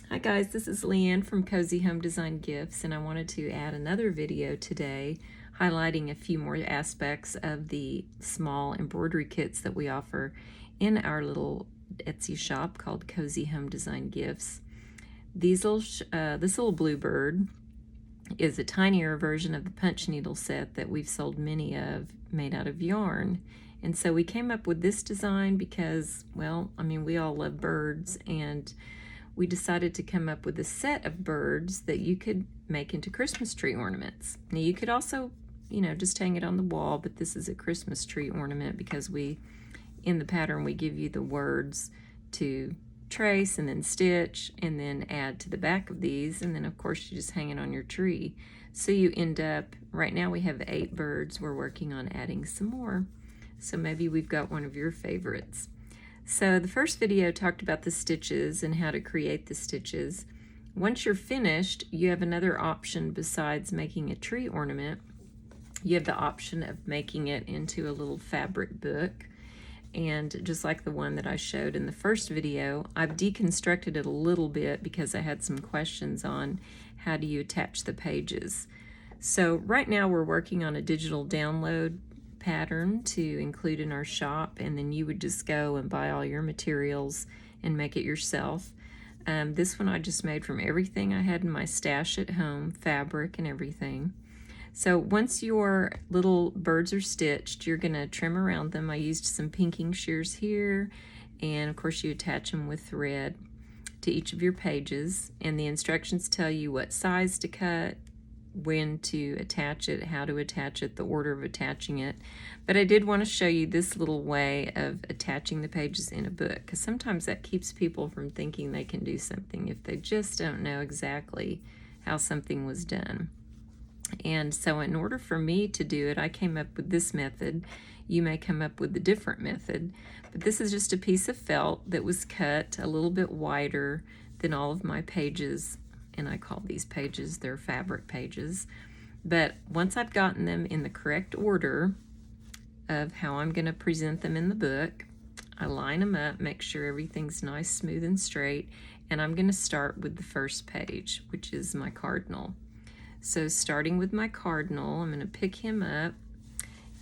Hi guys, this is Leanne from Cozy Home Design Gifts, and I wanted to add another video today highlighting a few more aspects of the small embroidery kits that we offer in our little Etsy shop called Cozy Home Design Gifts. This little bluebird is a tinier version of the punch needle set that we've sold many of, made out of yarn. And so we came up with this design because, well, I mean, we all love birds, and we decided to come up with a set of birds that you could make into Christmas tree ornaments. Now you could also, just hang it on the wall, but this is a Christmas tree ornament because in the pattern, we give you the words to trace and then stitch and then add to the back of these, and then of course you just hang it on your tree. So you end up, right now we have 8 birds, we're working on adding some more. So maybe we've got one of your favorites. So the first video talked about the stitches and how to create the stitches. Once you're finished, you have another option besides making a tree ornament. You have the option of making it into a little fabric book. And just like the one that I showed in the first video, I've deconstructed it a little bit because I had some questions on how do you attach the pages. So right now we're working on a digital download pattern to include in our shop, and then you would just go and buy all your materials and make it yourself. This one I just made from everything I had in my stash at home, fabric and everything. So once your little birds are stitched, you're gonna trim around them. I used some pinking shears here, and of course you attach them with thread to each of your pages, and the instructions tell you what size to cut, when to attach it, how to attach it, the order of attaching it. But I did want to show you this little way of attaching the pages in a book, because sometimes that keeps people from thinking they can do something if they just don't know exactly how something was done. And so in order for me to do it, I came up with this method. You may come up with a different method, but this is just a piece of felt that was cut a little bit wider than all of my pages, and I call these pages, they're fabric pages. But once I've gotten them in the correct order of how I'm going to present them in the book, I line them up, make sure everything's nice, smooth, and straight, and I'm going to start with the first page, which is my cardinal. So starting with my cardinal, I'm going to pick him up,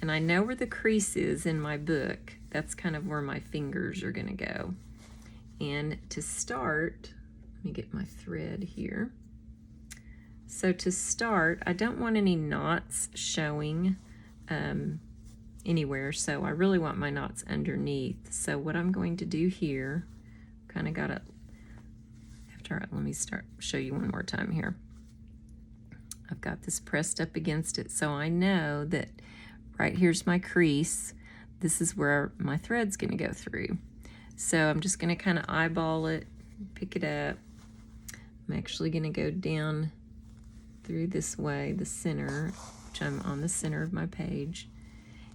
and I know where the crease is in my book. That's kind of where my fingers are going to go. And to start, let me get my thread here. So to start, I don't want any knots showing anywhere, so I really want my knots underneath. So what I'm going to do here, kind of got it, let me show you one more time here. I've got this pressed up against it, so I know that right here's my crease. This is where my thread's going to go through. So I'm just going to kind of eyeball it, pick it up. I'm actually going to go down through this way, the center, which I'm on the center of my page,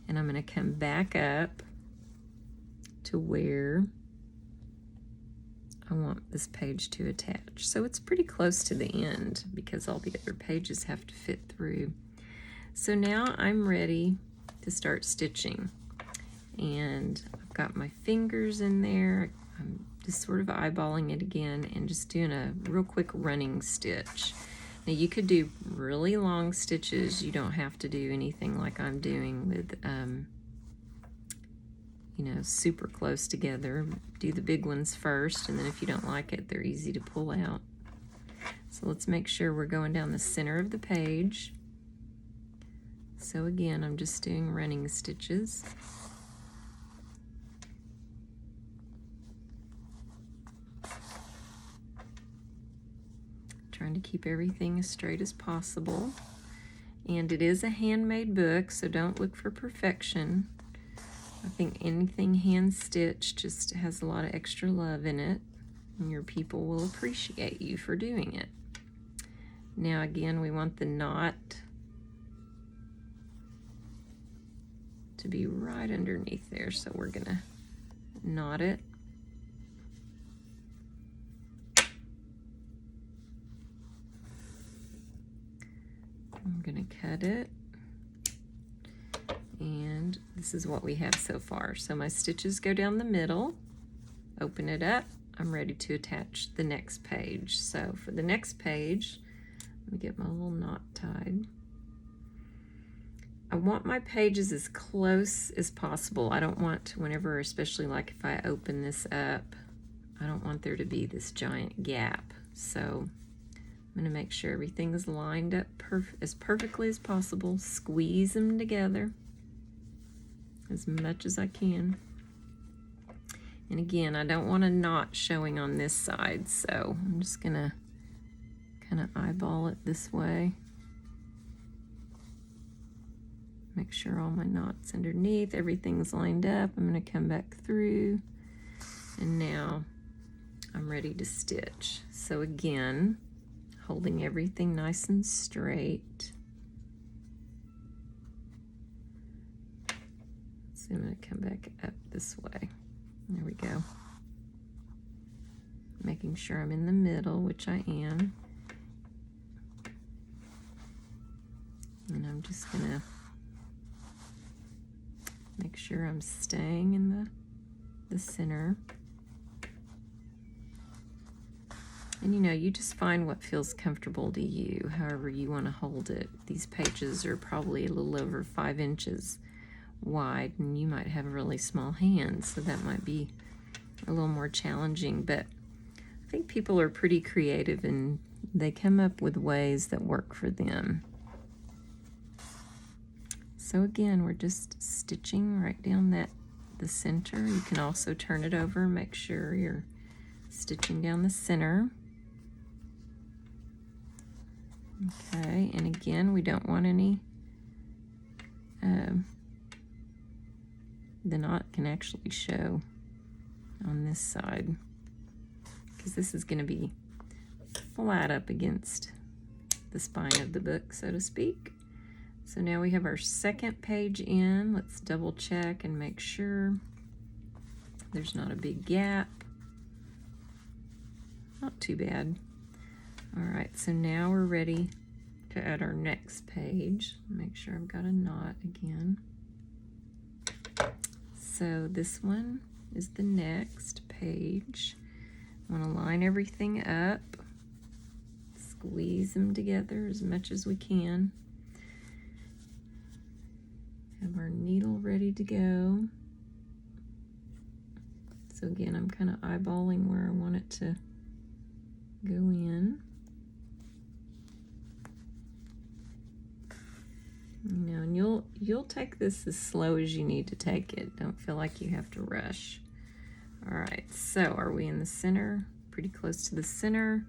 and I'm going to come back up to where I want this page to attach. So it's pretty close to the end because all the other pages have to fit through. So now I'm ready to start stitching, and I've got my fingers in there. I'm just sort of eyeballing it again and just doing a real quick running stitch. Now you could do really long stitches. You don't have to do anything like I'm doing with, super close together. Do the big ones first, and then if you don't like it, they're easy to pull out. So let's make sure we're going down the center of the page. So again, I'm just doing running stitches. Trying to keep everything as straight as possible. And it is a handmade book, so don't look for perfection. I think anything hand stitched just has a lot of extra love in it, and your people will appreciate you for doing it. Now again, we want the knot to be right underneath there, so we're gonna knot it. I'm gonna cut it, and this is what we have so far. So my stitches go down the middle, open it up, I'm ready to attach the next page. So for the next page, let me get my little knot tied. I want my pages as close as possible. I don't want, whenever, especially like if I open this up, I don't want there to be this giant gap. So I'm going to make sure everything is lined up as perfectly as possible. Squeeze them together as much as I can. And again, I don't want a knot showing on this side, so I'm just going to kind of eyeball it this way. Make sure all my knots underneath, everything's lined up. I'm going to come back through, and now I'm ready to stitch. So again, holding everything nice and straight. So I'm going to come back up this way. There we go. Making sure I'm in the middle, which I am. And I'm just going to make sure I'm staying in the center. And you know, you just find what feels comfortable to you, however you want to hold it. These pages are probably a little over 5 inches wide, and you might have really small hands, so that might be a little more challenging. But I think people are pretty creative, and they come up with ways that work for them. So again, we're just stitching right down the center. You can also turn it over and make sure you're stitching down the center. Okay, and again, we don't want any, the knot can actually show on this side, because this is going to be flat up against the spine of the book, so to speak. So now we have our second page in. Let's double check and make sure there's not a big gap. Not too bad. All right, so now we're ready to add our next page. Make sure I've got a knot again. So this one is the next page. I want to line everything up, squeeze them together as much as we can. Have our needle ready to go. So again, I'm kind of eyeballing where I want it to go in. You know, and you'll take this as slow as you need to take it. Don't feel like you have to rush. All right, so are we in the center? Pretty close to the center.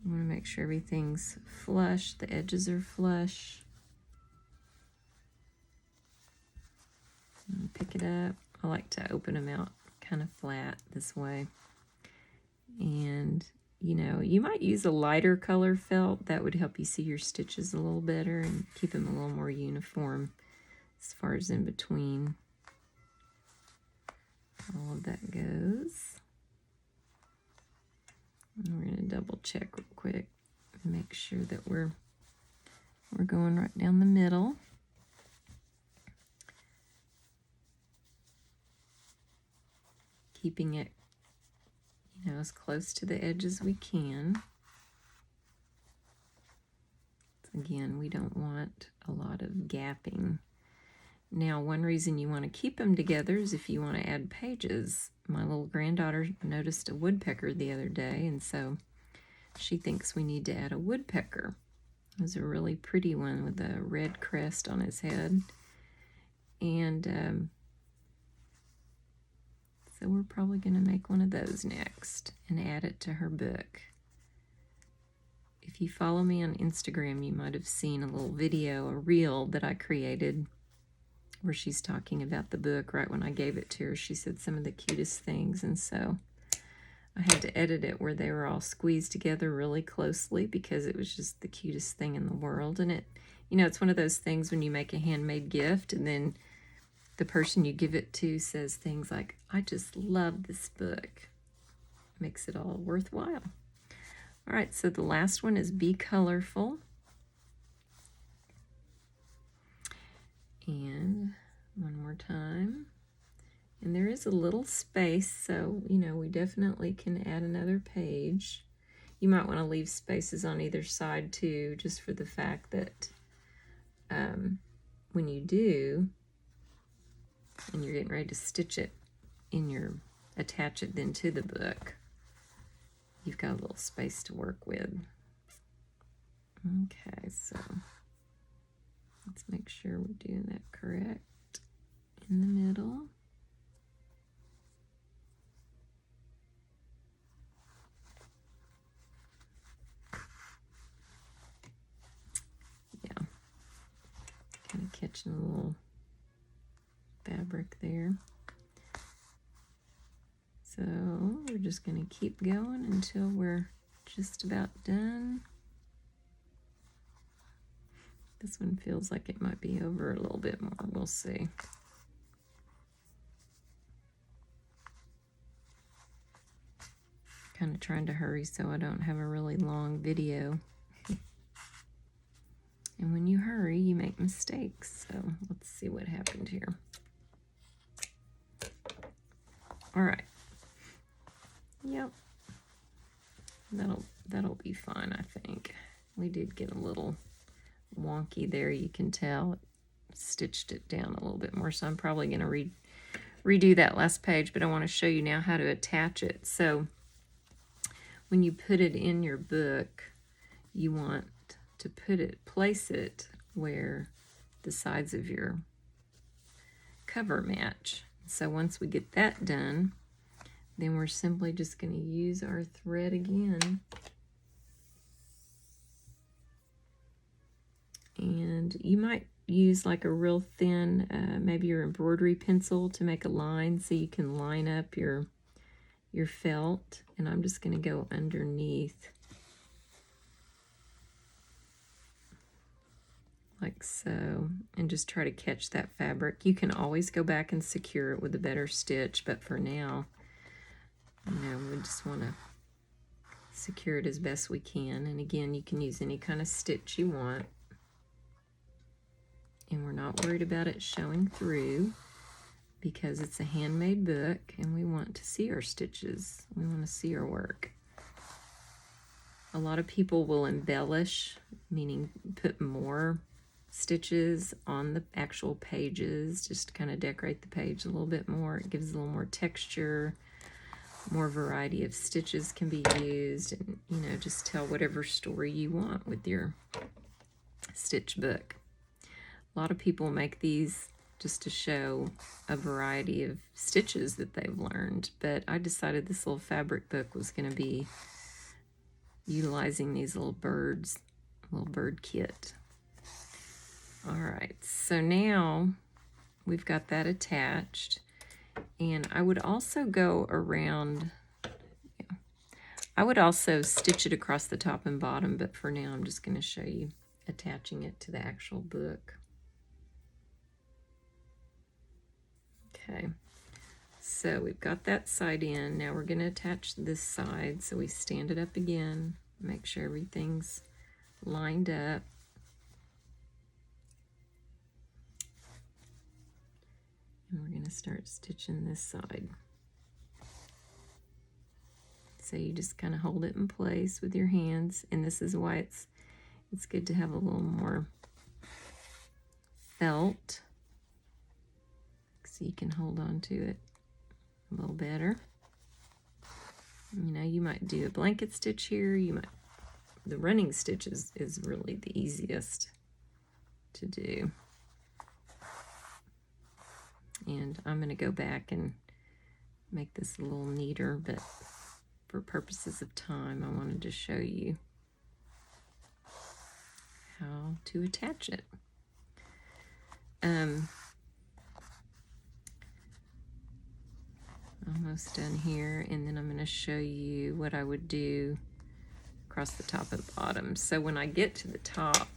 I want to make sure everything's flush, the edges are flush. Pick it up. I like to open them out kind of flat this way. And you know, you might use a lighter color felt. That would help you see your stitches a little better and keep them a little more uniform as far as in between. All of that goes. And we're going to double check real quick and make sure that we're going right down the middle. Keeping it, you know, as close to the edge as we can. Again, we don't want a lot of gapping. Now, one reason you want to keep them together is if you want to add pages. My little granddaughter noticed a woodpecker the other day, and so she thinks we need to add a woodpecker. It was a really pretty one with a red crest on his head. And so we're probably going to make one of those next and add it to her book. If you follow me on Instagram, you might have seen a little video, a reel that I created where she's talking about the book. Right when I gave it to her, she said some of the cutest things, and so I had to edit it where they were all squeezed together really closely because it was just the cutest thing in the world. And it, you know, it's one of those things when you make a handmade gift and then the person you give it to says things like, "I just love this book." Makes it all worthwhile. All right, so the last one is Be Colorful. And one more time. And there is a little space, so, you know, we definitely can add another page. You might want to leave spaces on either side too, just for the fact that when you do, and you're getting ready to stitch it in your, attach it then to the book, you've got a little space to work with. Okay, so let's make sure we're doing that correct in the middle. Yeah, kind of catching a little fabric there. So we're just going to keep going until we're just about done. This one feels like it might be over a little bit more. We'll see. Kind of trying to hurry so I don't have a really long video. And when you hurry, you make mistakes. So let's see what happened here. All right. Yep. That'll be fine, I think. We did get a little wonky there, you can tell. It stitched it down a little bit more, so I'm probably going to redo that last page, but I want to show you now how to attach it. So when you put it in your book, you want to place it where the sides of your cover match. So once we get that done, then we're simply just going to use our thread again. And you might use like a real thin, maybe your embroidery pencil to make a line so you can line up your felt. And I'm just going to go underneath like so, and just try to catch that fabric. You can always go back and secure it with a better stitch, but for now, you know, we just want to secure it as best we can. And again, you can use any kind of stitch you want. And we're not worried about it showing through because it's a handmade book and we want to see our stitches. We want to see our work. A lot of people will embellish, meaning put more stitches on the actual pages, just to kind of decorate the page a little bit more. It gives a little more texture, more variety of stitches can be used, and, you know, just tell whatever story you want with your stitch book. A lot of people make these just to show a variety of stitches that they've learned, but I decided this little fabric book was going to be utilizing these little birds, little bird kit. All right, so now we've got that attached, and I would also go around, I would also stitch it across the top and bottom, but for now I'm just going to show you attaching it to the actual book. Okay, so we've got that side in. Now we're going to attach this side. So we stand it up again, make sure everything's lined up. And we're going to start stitching this side. So you just kind of hold it in place with your hands, and this is why it's good to have a little more felt, so you can hold on to it a little better. You know, you might do a blanket stitch here. You might, the running stitch is really the easiest to do. And I'm going to go back and make this a little neater, but for purposes of time, I wanted to show you how to attach it. Almost done here, and then I'm going to show you what I would do across the top and bottom. So when I get to the top,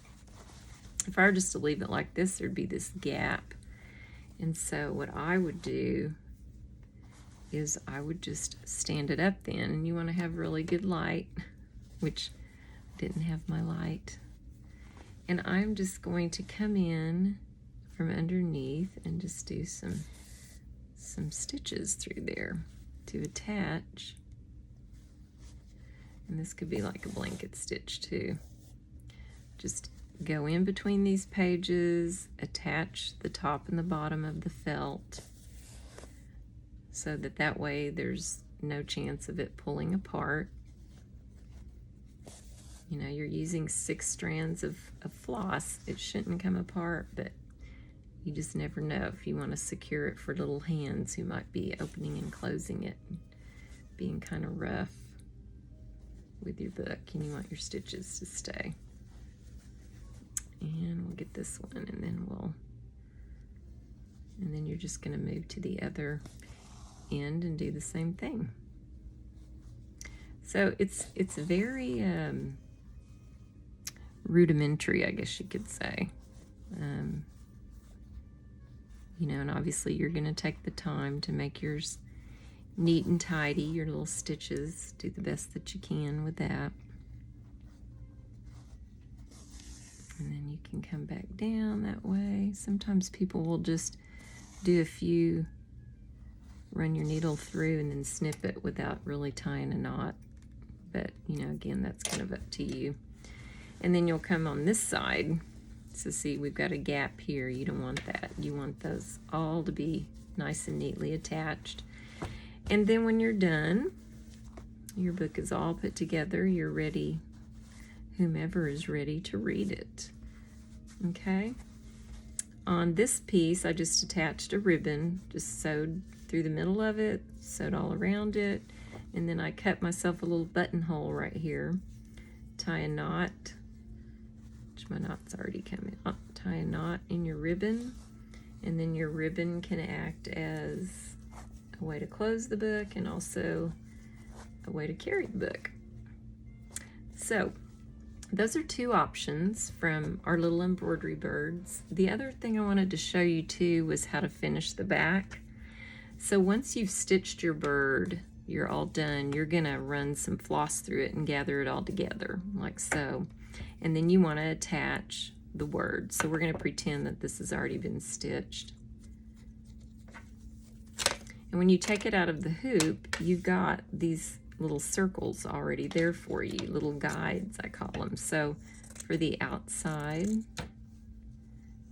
if I were just to leave it like this, there'd be this gap. And so what I would do is I would just stand it up then, and you want to have really good light, which I didn't have my light. And I'm just going to come in from underneath and just do some some stitches through there to attach. And this could be like a blanket stitch too. Just go in between these pages, attach the top and the bottom of the felt so that way there's no chance of it pulling apart. You know, you're using 6 strands of floss. It shouldn't come apart, but you just never know if you want to secure it for little hands who might be opening and closing it, being kind of rough with your book, and you want your stitches to stay. And we'll get this one, and then you're just going to move to the other end and do the same thing. So it's very rudimentary, I guess you could say. You know, and obviously you're going to take the time to make yours neat and tidy, your little stitches. Do the best that you can with that. And then you can come back down that way. Sometimes people will just do a few, run your needle through and then snip it without really tying a knot. But, you know, again, that's kind of up to you. And then you'll come on this side. So see, we've got a gap here. You don't want that. You want those all to be nice and neatly attached. And then when you're done, your book is all put together. You're ready, whomever is ready to read it. Okay? On this piece, I just attached a ribbon, just sewed through the middle of it, sewed all around it, and then I cut myself a little buttonhole right here. Tie a knot, which my knot's already coming up. Tie a knot in your ribbon, and then your ribbon can act as a way to close the book and also a way to carry the book. So those are 2 options from our little embroidery birds. The other thing I wanted to show you too was how to finish the back. So once you've stitched your bird, you're all done, you're gonna run some floss through it and gather it all together like so. And then you want to attach the word. So we're going to pretend that this has already been stitched. And when you take it out of the hoop, you've got these little circles already there for you, little guides, I call them. So for the outside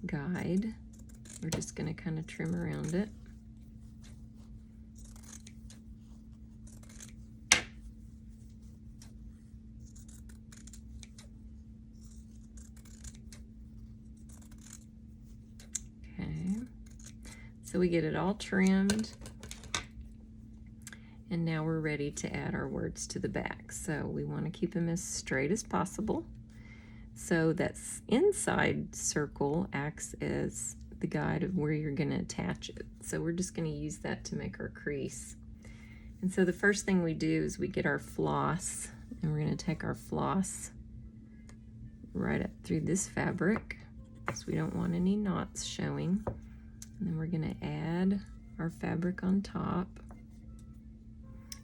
guide, we're just going to kind of trim around it. So we get it all trimmed, and now we're ready to add our words to the back. So we want to keep them as straight as possible. So that inside circle acts as the guide of where you're going to attach it. So we're just going to use that to make our crease. And so the first thing we do is we get our floss, and we're going to take our floss right up through this fabric, because we don't want any knots showing. And then we're going to add our fabric on top,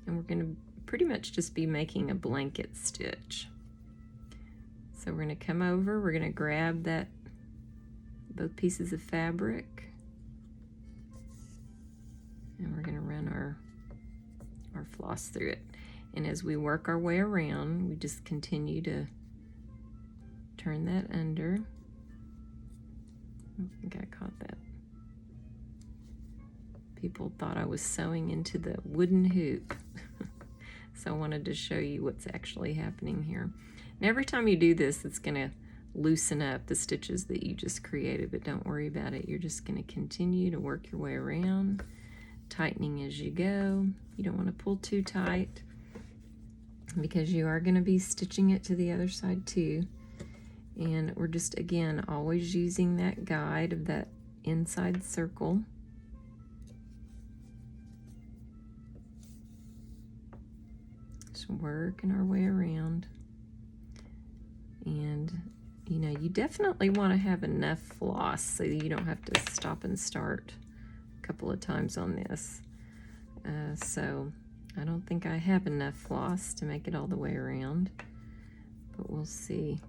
and we're going to pretty much just be making a blanket stitch. So we're going to come over, we're going to grab both pieces of fabric, and we're going to run our floss through it. And as we work our way around, we just continue to turn that under. I think I caught that. People thought I was sewing into the wooden hoop. So I wanted to show you what's actually happening here. And every time you do this, it's going to loosen up the stitches that you just created, but don't worry about it. You're just going to continue to work your way around, tightening as you go. You don't want to pull too tight, because you are going to be stitching it to the other side too. And we're just, again, always using that guide of that inside circle. Just working our way around. And, you know, you definitely want to have enough floss so you don't have to stop and start a couple of times on this. So I don't think I have enough floss to make it all the way around, but we'll see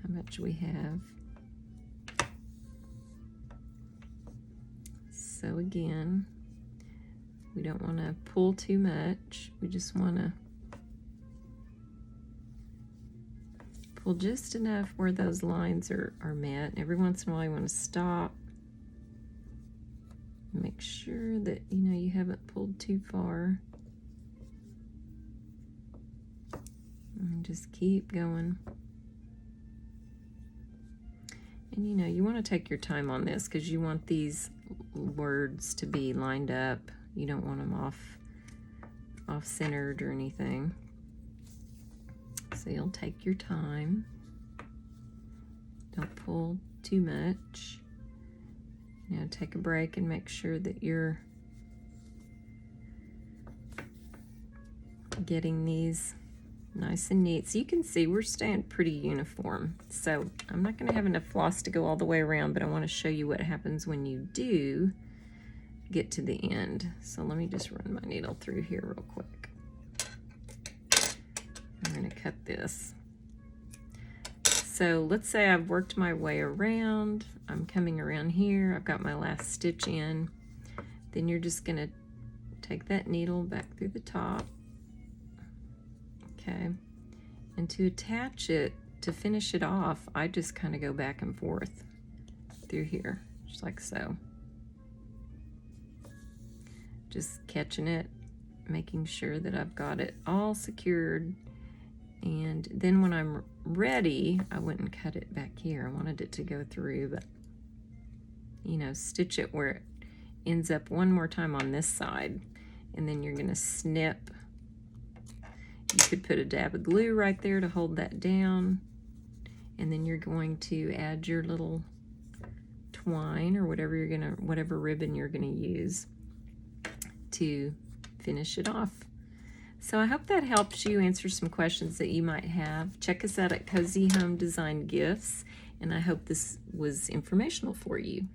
how much we have. So again, we don't want to pull too much. We just want to pull just enough where those lines are met. Every once in a while you want to stop. Make sure that you haven't pulled too far. And just keep going. And you want to take your time on this because you want these words to be lined up. You don't want them off-centered or anything. So you'll take your time. Don't pull too much. Take a break and make sure that you're getting these nice and neat. So you can see we're staying pretty uniform. So I'm not going to have enough floss to go all the way around, but I want to show you what happens when you do get to the end. So let me just run my needle through here real quick. I'm going to cut this. So let's say I've worked my way around. I'm coming around here. I've got my last stitch in. Then you're just going to take that needle back through the top. Okay. And to attach it, to finish it off, I just kind of go back and forth through here, just like so. Just catching it, making sure that I've got it all secured. And then when I'm ready, I wouldn't cut it back here. I wanted it to go through, but stitch it where it ends up one more time on this side. And then you're going to snip. You could put a dab of glue right there to hold that down. And then you're going to add your little twine or whatever ribbon you're going to use to finish it off. So I hope that helps you answer some questions that you might have. Check us out at Cozy Home Design Gifts, and I hope this was informational for you.